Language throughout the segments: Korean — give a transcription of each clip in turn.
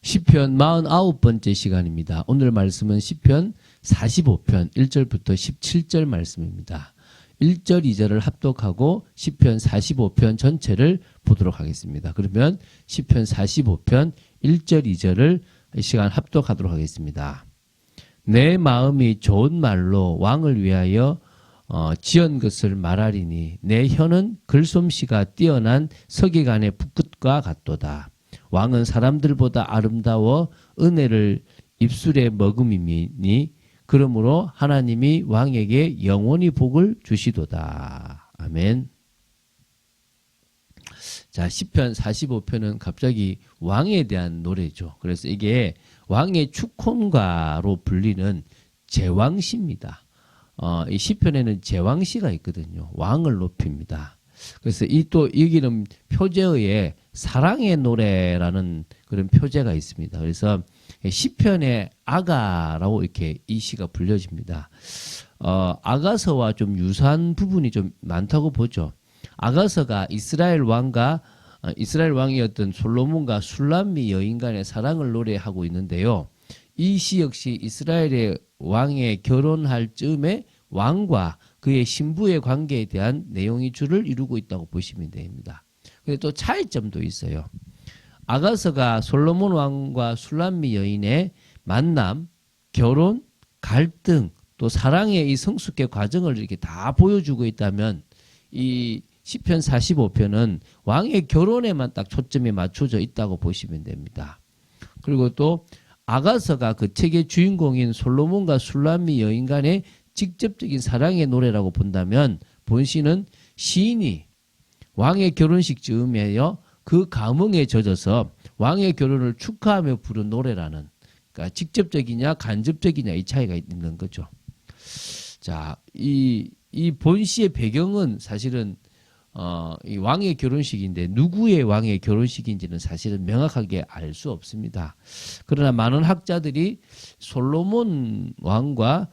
시편 49번째 시간입니다. 오늘 말씀은 시편 45편 1절부터 17절 말씀입니다. 1절, 2절을 합독하고 시편 45편 전체를 보도록 하겠습니다. 그러면 시편 45편 1절, 2절을 이 시간 합독하도록 하겠습니다. 내 마음이 좋은 말로 왕을 위하여 지은 것을 말하리니 내 혀는 글솜씨가 뛰어난 서기관의 붓끝과 같도다. 왕은 사람들보다 아름다워 은혜를 입술에 머금이니 그러므로 하나님이 왕에게 영원히 복을 주시도다. 아멘. 자, 시편 45편은 갑자기 왕에 대한 노래죠. 그래서 이게 왕의 축혼가로 불리는 제왕시입니다. 이 시편에는 제왕시가 있거든요. 왕을 높입니다. 그래서 또 여기는 표제어에 사랑의 노래라는 그런 표제가 있습니다. 그래서 시편의 아가라고 이렇게 이 시가 불려집니다. 아가서와 좀 유사한 부분이 좀 많다고 보죠. 아가서가 이스라엘 왕이었던 솔로몬과 술람미 여인 간의 사랑을 노래하고 있는데요. 이 시 역시 이스라엘의 왕에 결혼할 즈음에 왕과 그의 신부의 관계에 대한 내용이 줄을 이루고 있다고 보시면 됩니다. 근데 또 차이점도 있어요. 아가서가 솔로몬 왕과 술람미 여인의 만남, 결혼, 갈등, 또 사랑의 이 성숙의 과정을 이렇게 다 보여주고 있다면 이 시편 45편은 왕의 결혼에만 딱 초점이 맞춰져 있다고 보시면 됩니다. 그리고 또 아가서가 그 책의 주인공인 솔로몬과 술람미 여인 간의 직접적인 사랑의 노래라고 본다면 본시는 시인이 왕의 결혼식 즈음에요 그 감흥에 젖어서 왕의 결혼을 축하하며 부른 노래라는, 그러니까 직접적이냐 간접적이냐 이 차이가 있는 거죠. 자, 이 본시의 배경은 사실은 이 왕의 결혼식인데 누구의 왕의 결혼식인지는 사실은 명확하게 알 수 없습니다. 그러나 많은 학자들이 솔로몬 왕과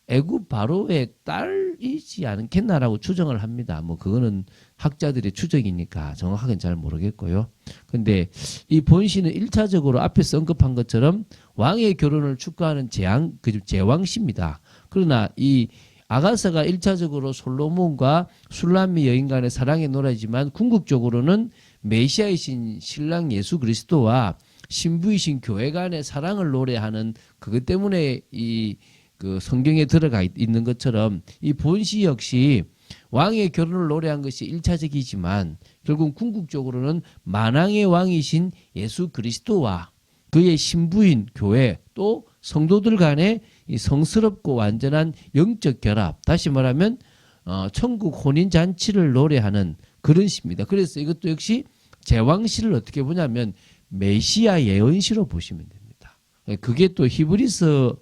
애굽 바로의 딸이지 않겠나라고 추정을 합니다. 뭐 그거는 학자들의 추정이니까 정확하게는 잘 모르겠고요. 근데 이 본시는 1차적으로 앞에서 언급한 것처럼 왕의 결혼을 축하하는 제왕시입니다. 그러나 이 아가서가 1차적으로 솔로몬과 술람미 여인 간의 사랑의 노래지만 궁극적으로는 메시아이신 신랑 예수 그리스도와 신부이신 교회 간의 사랑을 노래하는 그것 때문에 그 성경에 들어가 있는 것처럼 이 본시 역시 왕의 결혼을 노래한 것이 1차적이지만 결국 궁극적으로는 만왕의 왕이신 예수 그리스도와 그의 신부인 교회 또 성도들 간의 이 성스럽고 완전한 영적 결합, 다시 말하면 천국 혼인잔치를 노래하는 그런 시입니다. 그래서 이것도 역시 제왕시를 어떻게 보냐면 메시아 예언시로 보시면 됩니다. 그게 또 히브리서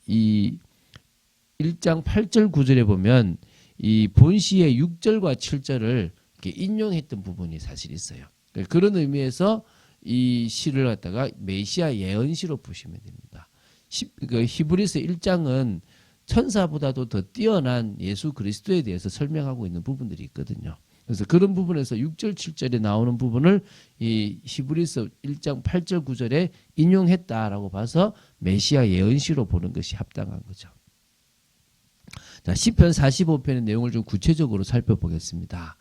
이 1장 8절 9절에 보면 이 본시의 6절과 7절을 이렇게 인용했던 부분이 사실 있어요. 그런 의미에서 이 시를 갖다가 메시아 예언시로 보시면 됩니다. 히브리서 1장은 천사보다도 더 뛰어난 예수 그리스도에 대해서 설명하고 있는 부분들이 있거든요. 그래서 그런 부분에서 6절 7절에 나오는 부분을 이 히브리서 1장 8절 9절에 인용했다라고 봐서 메시아 예언시로 보는 것이 합당한 거죠. 자, 시편 45편의 내용을 좀 구체적으로 살펴보겠습니다.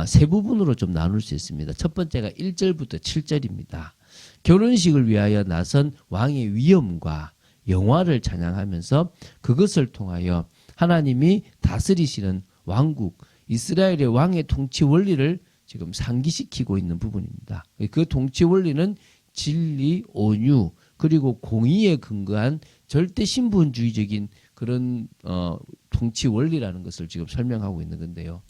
세 부분으로 좀 나눌 수 있습니다. 첫 번째가 1절부터 7절입니다. 결혼식을 위하여 나선 왕의 위엄과 영화를 찬양하면서 그것을 통하여 하나님이 다스리시는 왕국, 이스라엘의 왕의 통치 원리를 지금 상기시키고 있는 부분입니다. 그 통치 원리는 진리, 온유, 그리고 공의에 근거한 절대 신분주의적인 그런 통치 원리라는 것을 지금 설명하고 있는 건데요.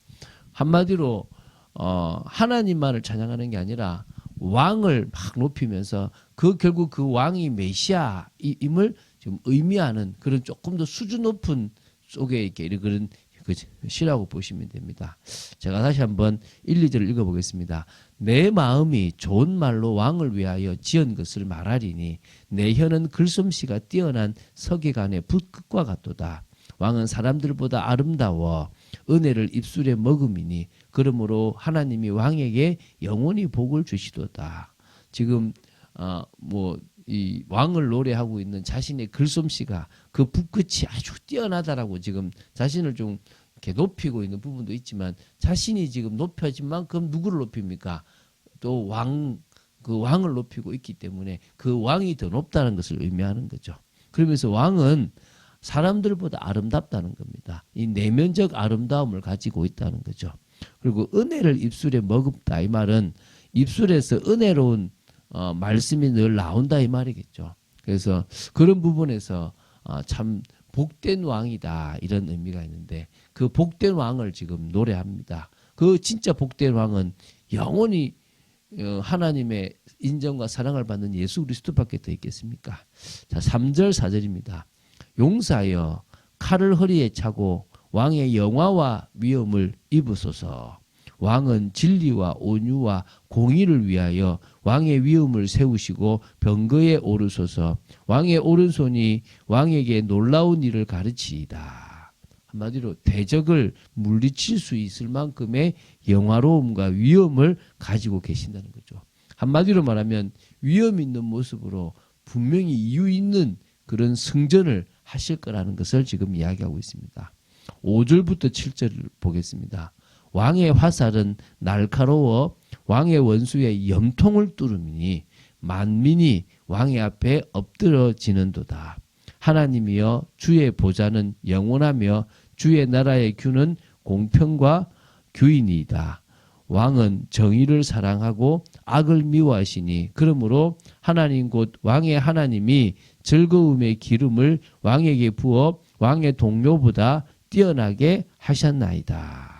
한마디로 하나님만을 찬양하는 게 아니라 왕을 막 높이면서 결국 그 왕이 메시아임을 지금 의미하는 그런 조금 더 수준 높은 속에 이렇게 그런 시라고 보시면 됩니다. 제가 다시 한번 1, 2절을 읽어보겠습니다. 내 마음이 좋은 말로 왕을 위하여 지은 것을 말하리니 내 혀는 글솜씨가 뛰어난 서기관의 붓끝과 같도다. 왕은 사람들보다 아름다워 은혜를 입술에 머금이니 그러므로 하나님이 왕에게 영원히 복을 주시도다. 지금 뭐 이 왕을 노래하고 있는 자신의 글솜씨가 그 붓끝이 아주 뛰어나다라고 지금 자신을 좀 이렇게 높이고 있는 부분도 있지만 자신이 지금 높여진 만큼 누구를 높입니까? 또 그 왕을 높이고 있기 때문에 그 왕이 더 높다는 것을 의미하는 거죠. 그러면서 왕은 사람들보다 아름답다는 겁니다. 이 내면적 아름다움을 가지고 있다는 거죠. 그리고 은혜를 입술에 머금다 이 말은 입술에서 은혜로운 말씀이 늘 나온다 이 말이겠죠. 그래서 그런 부분에서 참 복된 왕이다 이런 의미가 있는데 그 복된 왕을 지금 노래합니다. 그 진짜 복된 왕은 영원히 하나님의 인정과 사랑을 받는 예수 그리스도밖에 더 있겠습니까? 자, 3절 4절입니다. 용사여 칼을 허리에 차고 왕의 영화와 위엄을 입으소서. 왕은 진리와 온유와 공의를 위하여 왕의 위엄을 세우시고 병거에 오르소서. 왕의 오른손이 왕에게 놀라운 일을 가르치이다. 한마디로 대적을 물리칠 수 있을 만큼의 영화로움과 위엄을 가지고 계신다는 거죠. 한마디로 말하면 위엄 있는 모습으로 분명히 이유 있는 그런 승전을 하실 거라는 것을 지금 이야기하고 있습니다. 5절부터 7절을 보겠습니다. 왕의 화살은 날카로워 왕의 원수의 염통을 뚫으니 만민이 왕의 앞에 엎드러지는도다. 하나님이여 주의 보좌는 영원하며 주의 나라의 규는 공평과 규이니이다. 왕은 정의를 사랑하고 악을 미워하시니 그러므로 하나님 곧 왕의 하나님이 즐거움의 기름을 왕에게 부어 왕의 동료보다 뛰어나게 하셨나이다.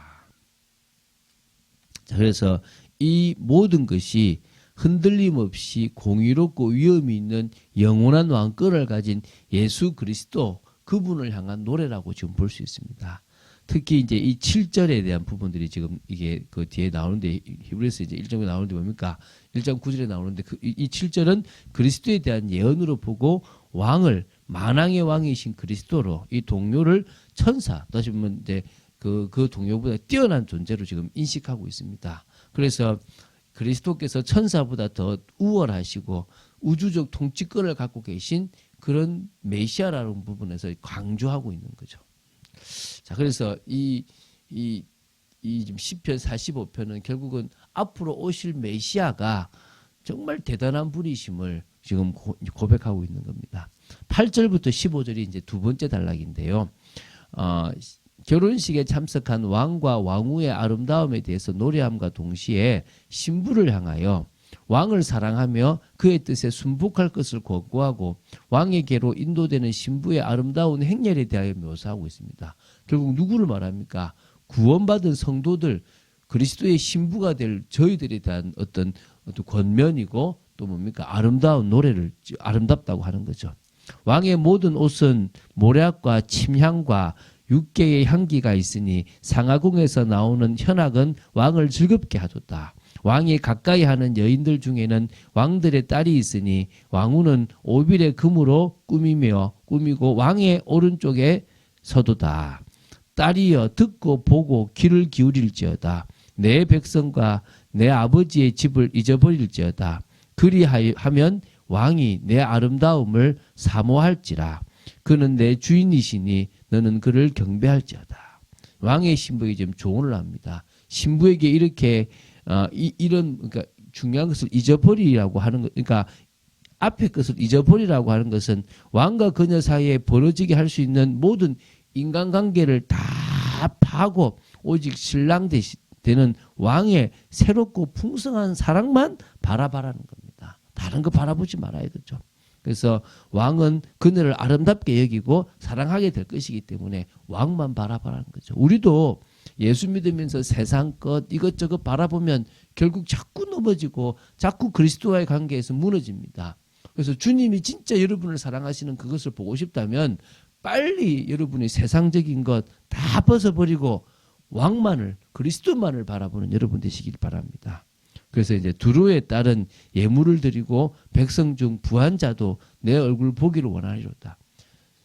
그래서 이 모든 것이 흔들림 없이 공의롭고 위엄이 있는 영원한 왕권을 가진 예수 그리스도 그분을 향한 노래라고 지금 볼 수 있습니다. 특히 이제 이 7절에 대한 부분들이 지금 이게 그 뒤에 나오는데 히브리서 이제 1장에 나오는데 뭡니까? 1장 9절에 나오는데 이 7절은 그리스도에 대한 예언으로 보고 왕을 만왕의 왕이신 그리스도로 이 동료를 천사 다시 보면 이제 그 동료보다 뛰어난 존재로 지금 인식하고 있습니다. 그래서 그리스도께서 천사보다 더 우월하시고 우주적 통치권을 갖고 계신 그런 메시아라는 부분에서 강조하고 있는 거죠. 자, 그래서 이 지금 시편 45편은 결국은 앞으로 오실 메시아가 정말 대단한 분이심을 지금 고백하고 있는 겁니다. 8절부터 15절이 이제 두 번째 단락인데요. 결혼식에 참석한 왕과 왕후의 아름다움에 대해서 노래함과 동시에 신부를 향하여 왕을 사랑하며 그의 뜻에 순복할 것을 권고하고 왕에게로 인도되는 신부의 아름다운 행렬에 대하여 묘사하고 있습니다. 결국 누구를 말합니까? 구원받은 성도들, 그리스도의 신부가 될 저희들에 대한 어떤 권면이고 또 뭡니까? 아름다운 노래를 아름답다고 하는 거죠. 왕의 모든 옷은 모략과 침향과 육개의 향기가 있으니 상하궁에서 나오는 현악은 왕을 즐겁게 하도다. 왕이 가까이 하는 여인들 중에는 왕들의 딸이 있으니 왕후는 오빌의 금으로 꾸미고 왕의 오른쪽에 서도다. 딸이여 듣고 보고 귀를 기울일지어다. 내 백성과 내 아버지의 집을 잊어버릴지어다. 그리하면 왕이 내 아름다움을 사모할지라. 그는 내 주인이시니 너는 그를 경배할지어다. 왕의 신부에게 지금 조언을 합니다. 신부에게 이렇게 이런 그러니까 중요한 것을 잊어버리라고 하는 것, 그러니까 앞에 것을 잊어버리라고 하는 것은 왕과 그녀 사이에 벌어지게 할 수 있는 모든 인간관계를 다 파고 오직 신랑 되는 왕의 새롭고 풍성한 사랑만 바라보라는 겁니다. 다른 거 바라보지 말아야겠죠. 그래서 왕은 그녀를 아름답게 여기고 사랑하게 될 것이기 때문에 왕만 바라보라는 거죠. 우리도 예수 믿으면서 세상 것 이것저것 바라보면 결국 자꾸 넘어지고 자꾸 그리스도와의 관계에서 무너집니다. 그래서 주님이 진짜 여러분을 사랑하시는 그것을 보고 싶다면 빨리 여러분이 세상적인 것 다 벗어버리고 왕만을 그리스도만을 바라보는 여러분 되시길 바랍니다. 그래서 이제 두로에 따른 예물을 드리고 백성 중 부한 자도 내 얼굴 보기를 원하리로다.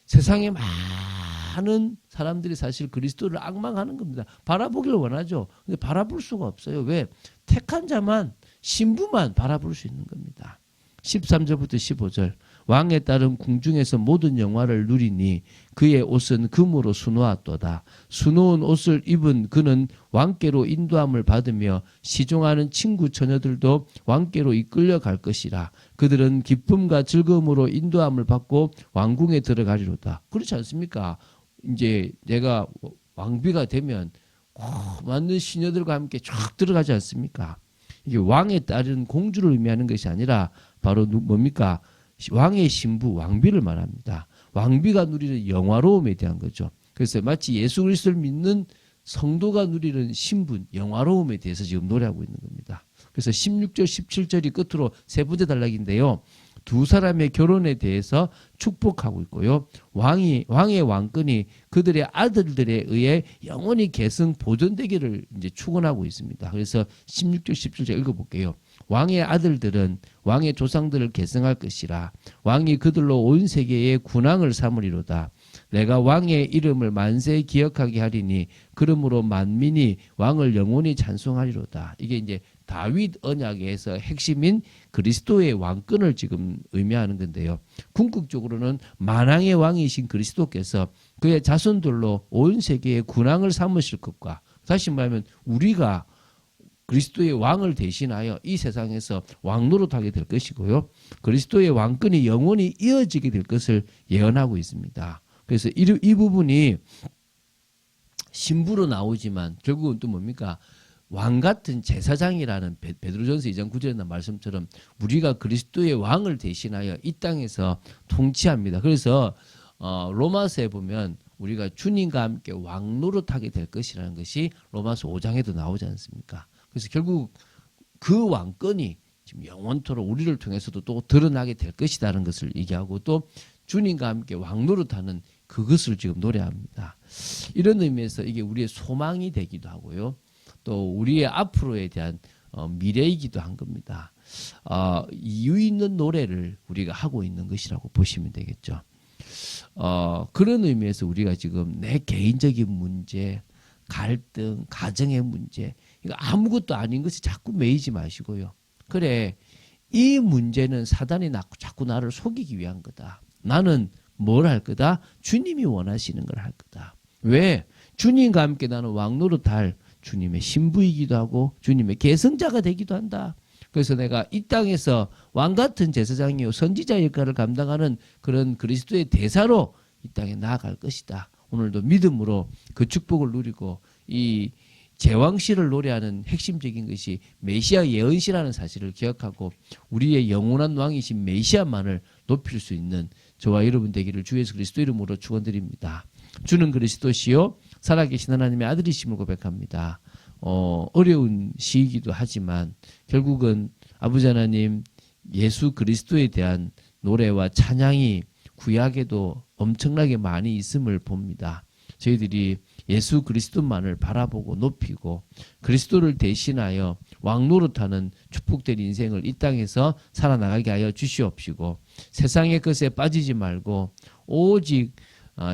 세상에 많은 사람들이 사실 그리스도를 앙망하는 겁니다. 바라보기를 원하죠. 근데 바라볼 수가 없어요. 왜? 택한 자만 신부만 바라볼 수 있는 겁니다. 13절부터 15절. 왕에 따른 궁중에서 모든 영화를 누리니 그의 옷은 금으로 수놓았도다. 수놓은 옷을 입은 그는 왕께로 인도함을 받으며 시종하는 친구 처녀들도 왕께로 이끌려 갈 것이라. 그들은 기쁨과 즐거움으로 인도함을 받고 왕궁에 들어가리로다. 그렇지 않습니까? 이제 내가 왕비가 되면 많은 시녀들과 함께 쫙 들어가지 않습니까? 이게 왕에 따른 공주를 의미하는 것이 아니라 바로 뭡니까? 왕의 신부, 왕비를 말합니다. 왕비가 누리는 영화로움에 대한 거죠. 그래서 마치 예수 그리스도를 믿는 성도가 누리는 신분, 영화로움에 대해서 지금 노래하고 있는 겁니다. 그래서 16절, 17절이 끝으로 세 번째 단락인데요. 두 사람의 결혼에 대해서 축복하고 있고요. 왕의 왕권이 그들의 아들들에 의해 영원히 계승 보존되기를 이제 축원하고 있습니다. 그래서 16절, 17절 읽어볼게요. 왕의 아들들은 왕의 조상들을 계승할 것이라. 왕이 그들로 온 세계의 군왕을 삼으리로다. 내가 왕의 이름을 만세 기억하게 하리니 그러므로 만민이 왕을 영원히 찬송하리로다. 이게 이제 다윗 언약에서 핵심인 그리스도의 왕권을 지금 의미하는 건데요. 궁극적으로는 만왕의 왕이신 그리스도께서 그의 자손들로 온 세계의 군왕을 삼으실 것과, 다시 말하면 우리가 그리스도의 왕을 대신하여 이 세상에서 왕노릇하게 될 것이고요. 그리스도의 왕권이 영원히 이어지게 될 것을 예언하고 있습니다. 그래서 이 부분이 신부로 나오지만 결국은 또 뭡니까? 왕 같은 제사장이라는 베드로전서 2장 9절에 나온 말씀처럼 우리가 그리스도의 왕을 대신하여 이 땅에서 통치합니다. 그래서 로마서에 보면 우리가 주님과 함께 왕노릇하게 될 것이라는 것이 로마서 5장에도 나오지 않습니까? 그래서 결국 그 왕권이 지금 영원토록 우리를 통해서도 또 드러나게 될 것이라는 것을 얘기하고, 또 주님과 함께 왕노릇하는 그것을 지금 노래합니다. 이런 의미에서 이게 우리의 소망이 되기도 하고요. 또 우리의 앞으로에 대한 미래이기도 한 겁니다. 이유 있는 노래를 우리가 하고 있는 것이라고 보시면 되겠죠. 그런 의미에서 우리가 지금 내 개인적인 문제, 갈등, 가정의 문제, 이거 아무것도 아닌 것이 자꾸 매이지 마시고요. 그래, 이 문제는 사단이 자꾸 나를 속이기 위한 거다. 나는 뭘 할 거다? 주님이 원하시는 걸 할 거다. 왜? 주님과 함께 나는 왕노릇할 주님의 신부이기도 하고 주님의 계승자가 되기도 한다. 그래서 내가 이 땅에서 왕같은 제사장이요 선지자 역할을 감당하는 그런 그리스도의 대사로 이 땅에 나아갈 것이다. 오늘도 믿음으로 그 축복을 누리고 이 제왕시를 노래하는 핵심적인 것이 메시아 예언시라는 사실을 기억하고 우리의 영원한 왕이신 메시아만을 높일 수 있는 저와 여러분 되기를 주 예수 그리스도 이름으로 축원드립니다. 주는 그리스도시요 살아계신 하나님의 아들이심을 고백합니다. 어려운 시이기도 하지만 결국은 아버지 하나님 예수 그리스도에 대한 노래와 찬양이 구약에도 엄청나게 많이 있음을 봅니다. 저희들이 예수 그리스도만을 바라보고 높이고 그리스도를 대신하여 왕노릇하는 축복된 인생을 이 땅에서 살아나가게 하여 주시옵시고 세상의 것에 빠지지 말고 오직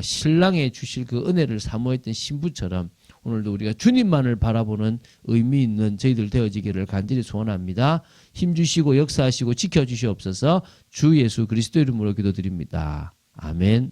신랑에 주실 그 은혜를 사모했던 신부처럼 오늘도 우리가 주님만을 바라보는 의미 있는 저희들 되어지기를 간절히 소원합니다. 힘주시고 역사하시고 지켜주시옵소서. 주 예수 그리스도 이름으로 기도드립니다. 아멘.